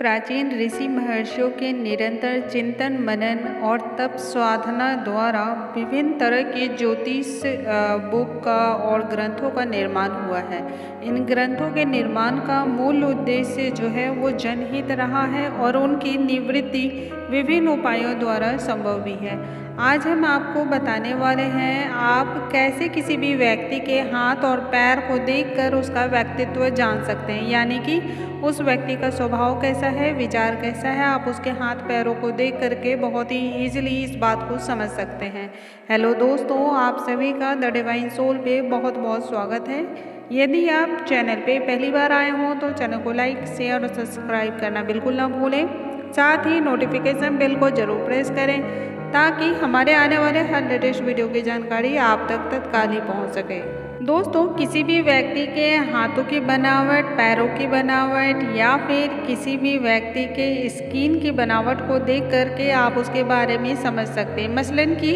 प्राचीन ऋषि महर्षियों के निरंतर चिंतन मनन और तप साधना द्वारा विभिन्न तरह के ज्योतिष बुक का और ग्रंथों का निर्माण हुआ है। इन ग्रंथों के निर्माण का मूल उद्देश्य जो है वो जनहित रहा है और उनकी निवृत्ति विभिन्न उपायों द्वारा संभव भी है। आज हम आपको बताने वाले हैं आप कैसे किसी भी व्यक्ति के हाथ और पैर को देखकर उसका व्यक्तित्व जान सकते हैं, यानी कि उस व्यक्ति का स्वभाव कैसा है, विचार कैसा है। आप उसके हाथ पैरों को देख करके बहुत ही ईजिली इस बात को समझ सकते हैं। हेलो दोस्तों, आप सभी का द डिवाइन सोल पे बहुत बहुत स्वागत है। यदि आप चैनल पे पहली बार आए हों तो चैनल को लाइक, शेयर और सब्सक्राइब करना बिल्कुल ना भूलें। साथ ही नोटिफिकेशन बेल को जरूर प्रेस करें ताकि हमारे आने वाले हर लेटेस्ट वीडियो की जानकारी आप तक तत्काल ही पहुंच सके। दोस्तों, किसी भी व्यक्ति के हाथों की बनावट, पैरों की बनावट या फिर किसी भी व्यक्ति के स्किन की बनावट को देख करके आप उसके बारे में समझ सकते हैं। मसलन कि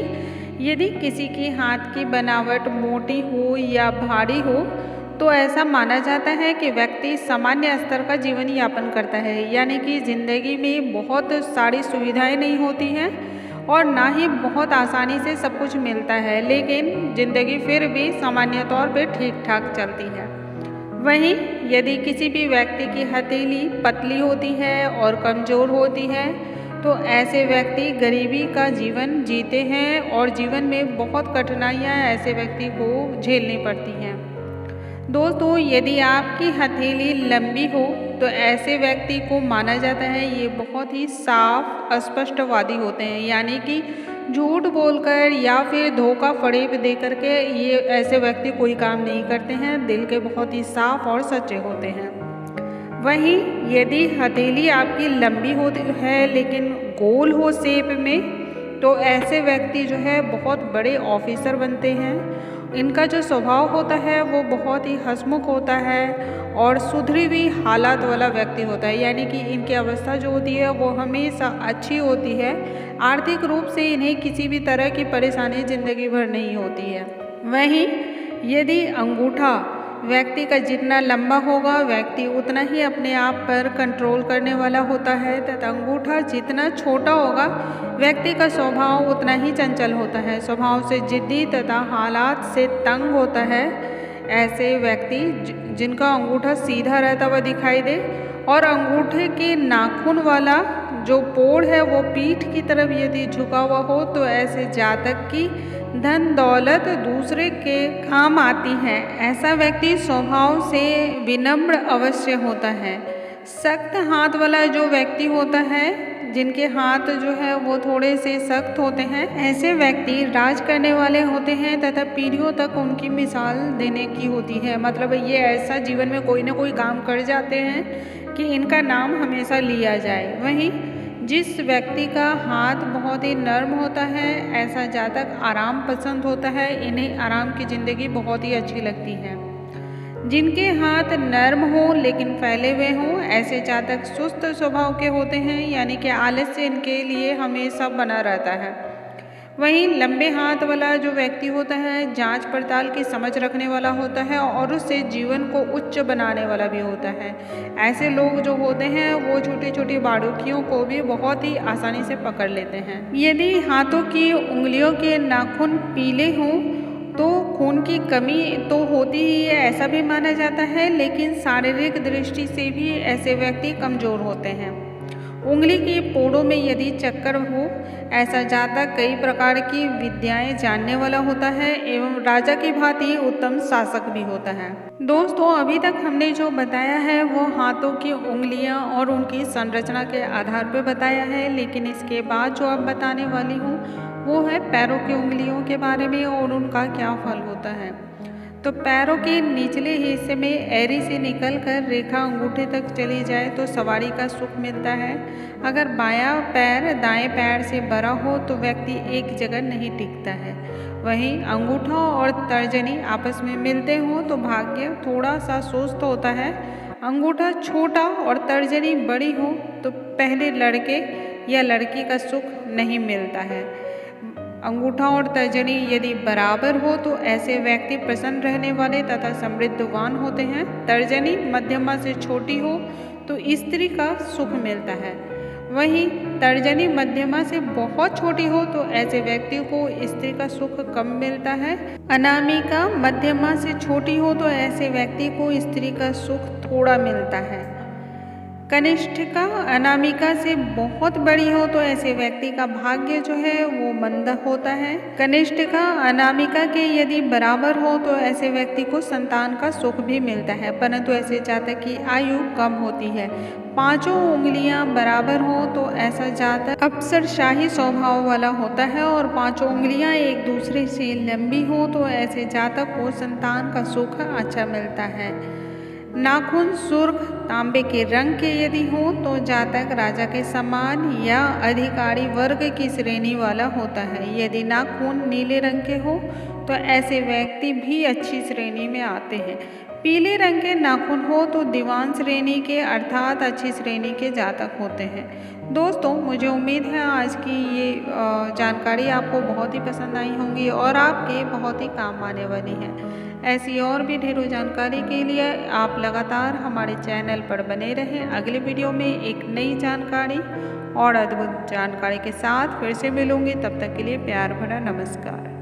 यदि किसी की हाथ की बनावट मोटी हो या भारी हो तो ऐसा माना जाता है कि व्यक्ति सामान्य स्तर का जीवन यापन करता है, यानी कि ज़िंदगी में बहुत सारी सुविधाएं नहीं होती हैं और ना ही बहुत आसानी से सब कुछ मिलता है, लेकिन ज़िंदगी फिर भी सामान्य तौर पे ठीक ठाक चलती है। वहीं यदि किसी भी व्यक्ति की हथेली पतली होती है और कमज़ोर होती है तो ऐसे व्यक्ति गरीबी का जीवन जीते हैं और जीवन में बहुत कठिनाइयाँ ऐसे व्यक्ति को झेलनी पड़ती हैं। दोस्तों, यदि आपकी हथेली लंबी हो तो ऐसे व्यक्ति को माना जाता है ये बहुत ही साफ स्पष्टवादी होते हैं, यानी कि झूठ बोलकर या फिर धोखा फरेब दे करके ये ऐसे व्यक्ति कोई काम नहीं करते हैं। दिल के बहुत ही साफ और सच्चे होते हैं। वहीं यदि हथेली आपकी लंबी होती है लेकिन गोल हो शेप में तो ऐसे व्यक्ति जो है बहुत बड़े ऑफिसर बनते हैं। इनका जो स्वभाव होता है वो बहुत ही हंसमुख होता है और सुधरी हुई हालात वाला व्यक्ति होता है, यानी कि इनकी अवस्था जो होती है वो हमेशा अच्छी होती है। आर्थिक रूप से इन्हें किसी भी तरह की परेशानी ज़िंदगी भर नहीं होती है। वहीं यदि अंगूठा व्यक्ति का जितना लंबा होगा व्यक्ति उतना ही अपने आप पर कंट्रोल करने वाला होता है, तथा अंगूठा जितना छोटा होगा व्यक्ति का स्वभाव उतना ही चंचल होता है, स्वभाव से जिद्दी तथा हालात से तंग होता है। ऐसे व्यक्ति जिनका अंगूठा सीधा रहता हुआ दिखाई दे और अंगूठे के नाखून वाला जो पोड़ है वो पीठ की तरफ यदि झुका हुआ हो तो ऐसे जातक की धन दौलत दूसरे के काम आती है। ऐसा व्यक्ति स्वभाव से विनम्र अवश्य होता है। सख्त हाथ वाला जो व्यक्ति होता है, जिनके हाथ जो है वो थोड़े से सख्त होते हैं, ऐसे व्यक्ति राज करने वाले होते हैं तथा पीढ़ियों तक उनकी मिसाल देने की होती है। मतलब ये ऐसा जीवन में कोई ना कोई काम कर जाते हैं कि इनका नाम हमेशा लिया जाए। वहीं जिस व्यक्ति का हाथ बहुत ही नर्म होता है ऐसा जातक आराम पसंद होता है। इन्हें आराम की ज़िंदगी बहुत ही अच्छी लगती है। जिनके हाथ नर्म हो लेकिन फैले हुए हों ऐसे जातक सुस्त स्वभाव के होते हैं, यानी कि आलस्य इनके लिए हमेशा बना रहता है। वहीं लंबे हाथ वाला जो व्यक्ति होता है जांच पड़ताल की समझ रखने वाला होता है और उससे जीवन को उच्च बनाने वाला भी होता है। ऐसे लोग जो होते हैं वो छोटी छोटी बारीकियों को भी बहुत ही आसानी से पकड़ लेते हैं। यदि हाथों की उंगलियों के नाखून पीले हों तो खून की कमी तो होती ही है ऐसा भी माना जाता है, लेकिन शारीरिक दृष्टि से भी ऐसे व्यक्ति कमज़ोर होते हैं। उंगली की पोड़ों में यदि चक्कर हो ऐसा जातक कई प्रकार की विद्याएं जानने वाला होता है एवं राजा की भांति उत्तम शासक भी होता है। दोस्तों, अभी तक हमने जो बताया है वो हाथों की उंगलियां और उनकी संरचना के आधार पर बताया है, लेकिन इसके बाद जो अब बताने वाली हूँ वो है पैरों की उंगलियों के बारे में और उनका क्या फल होता है। तो पैरों के निचले हिस्से में एड़ी से निकलकर रेखा अंगूठे तक चली जाए तो सवारी का सुख मिलता है। अगर बायां पैर दाएं पैर से बड़ा हो तो व्यक्ति एक जगह नहीं टिकता है। वहीं अंगूठा और तर्जनी आपस में मिलते हों तो भाग्य थोड़ा सा सुस्त होता है। अंगूठा छोटा और तर्जनी बड़ी हो तो पहले लड़के या लड़की का सुख नहीं मिलता है। अंगूठा और तर्जनी यदि बराबर हो तो ऐसे व्यक्ति प्रसन्न रहने वाले तथा समृद्धवान होते हैं। तर्जनी मध्यमा से छोटी हो तो स्त्री का सुख मिलता है। वहीं तर्जनी मध्यमा से बहुत छोटी हो तो ऐसे व्यक्ति को स्त्री का सुख कम मिलता है। अनामिका मध्यमा से छोटी हो तो ऐसे व्यक्ति को स्त्री का सुख थोड़ा मिलता है। कनिष्ठिका अनामिका से बहुत बड़ी हो तो ऐसे व्यक्ति का भाग्य जो है वो मंद होता है। कनिष्ठिका अनामिका के यदि बराबर हो तो ऐसे व्यक्ति को संतान का सुख भी मिलता है, परंतु ऐसे जातक की आयु कम होती है। पांचों उंगलियां बराबर हो तो ऐसा जातक अप्सरशाही स्वभाव वाला होता है और पांचों उंगलियां एक दूसरे से लंबी हो तो ऐसे जातक को संतान का सुख अच्छा मिलता है। नाखून सुर्ख तांबे के रंग के यदि हो तो जातक राजा के समान या अधिकारी वर्ग की श्रेणी वाला होता है। यदि नाखून नीले रंग के हो तो ऐसे व्यक्ति भी अच्छी श्रेणी में आते हैं। पीले रंग के नाखून हो तो दीवान श्रेणी के अर्थात अच्छी श्रेणी के जातक होते हैं। दोस्तों, मुझे उम्मीद है आज की ये जानकारी आपको बहुत ही पसंद आई होंगी और आपके बहुत ही काम आने वाली है। ऐसी और भी ढेरों जानकारी के लिए आप लगातार हमारे चैनल पर बने रहें। अगले वीडियो में एक नई जानकारी और अद्भुत जानकारी के साथ फिर से मिलूंगी। तब तक के लिए प्यार भरा नमस्कार।